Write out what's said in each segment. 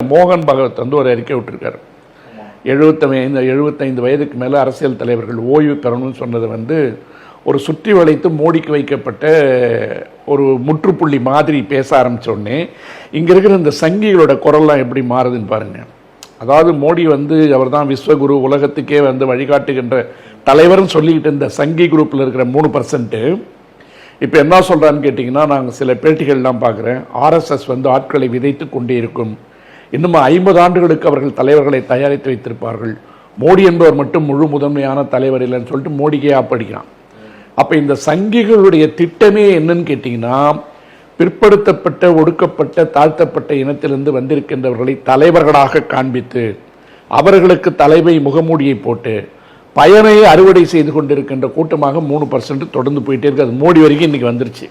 மோகன் பகவத் வந்து ஒரு அறிக்கை விட்டுருக்காரு. 75 வயதுக்கு மேலே அரசியல் தலைவர்கள் ஓய்வு பெறணும்னு சொன்னது வந்து ஒரு சுற்றி வளைத்து மோடிக்கு வைக்கப்பட்ட ஒரு முற்றுப்புள்ளி மாதிரி பேச ஆரம்பித்தோடனே இங்கே இருக்கிற இந்த சங்கிகளோட குரல்லாம் எப்படி மாறுதுன்னு பாருங்கள். அதாவது மோடி வந்து அவர் தான் விஸ்வகுரு, உலகத்துக்கே வந்து வழிகாட்டுகின்ற தலைவர்னு சொல்லிக்கிட்டு இந்த சங்கி குரூப்பில் இருக்கிற 3% இப்போ என்ன சொல்கிறான்னு கேட்டிங்கன்னா, நாங்கள் சில பேட்டிகள்லாம் பார்க்குறேன், ஆர்எஸ்எஸ் வந்து ஆட்களை விதைத்து கொண்டே இருக்கும், இன்னும் 50 ஆண்டுகளுக்கு அவர்கள் தலைவர்களை தயாரித்து வைத்திருப்பார்கள், மோடி என்பவர் மட்டும் முழு முதன்மையான தலைவர் இல்லைன்னு சொல்லிட்டு மோடிக்கே ஆப்படிக்கிறான். அப்போ இந்த சங்கிகளுடைய திட்டமே என்னன்னு கேட்டிங்கன்னா, பிற்படுத்தப்பட்ட, ஒடுக்கப்பட்ட, தாழ்த்தப்பட்ட இனத்திலிருந்து வந்திருக்கின்றவர்களை தலைவர்களாக காண்பித்து அவர்களுக்கு தலைமை முகமூடியை போட்டு பயனை அறுவடை செய்து கொண்டிருக்கின்ற கூட்டமாக 3% தொடர்ந்து போயிட்டே இருக்கு. அது மோடி வரைக்கும் இன்னைக்கு வந்துருச்சு.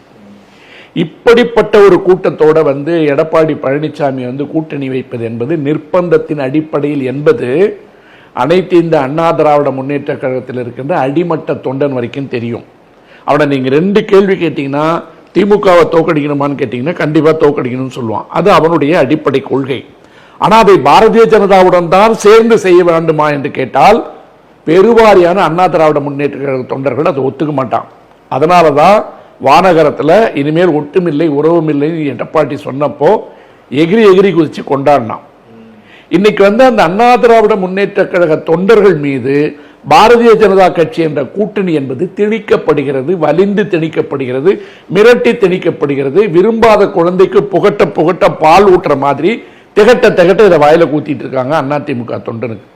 இப்படிப்பட்ட ஒரு கூட்டத்தோட வந்து எடப்பாடி பழனிசாமி வந்து கூட்டணி வைப்பது என்பது நிர்பந்தத்தின் அடிப்படையில் என்பது அனைத்து இந்த அண்ணா திராவிட முன்னேற்ற கழகத்தில் இருக்கின்ற அடிமட்ட தொண்டன் வரைக்கும் தெரியும். அவனை நீங்கள் 2 கேள்வி கேட்டீங்கன்னா, திமுகவை தோக்கடிக்கணுமான்னு கேட்டீங்கன்னா கண்டிப்பாக தோக்கடிக்கணும்னு சொல்லுவான். அது அவனுடைய அடிப்படை கொள்கை. ஆனால் அதை பாரதிய ஜனதாவுடன் தான் சேர்ந்து செய்ய வேண்டுமா என்று கேட்டால் பெருவாரியான அண்ணா திராவிட முன்னேற்ற கழக தொண்டர்கள் அதை ஒத்துக்க மாட்டான். அதனால தான் வானகரத்தில் இனிமேல் ஒட்டுமில்லை உறவும் இல்லைன்னு எடப்பாடி சொன்னப்போ எகிரி எகிரி குதிச்சு கொண்டாடினான். இன்னைக்கு வந்து அந்த அண்ணா திராவிட முன்னேற்ற கழக தொண்டர்கள் மீது பாரதிய ஜனதா கட்சி என்ற கூட்டணி என்பது திணிக்கப்படுகிறது, வலிந்து திணிக்கப்படுகிறது, மிரட்டி திணிக்கப்படுகிறது. விரும்பாத குழந்தைக்கு புகட்ட புகட்ட பால் ஊட்டுற மாதிரி திகட்ட திகட்ட இதை வாயில கூத்திட்டு இருக்காங்க அதிமுக தொண்டனுக்கு.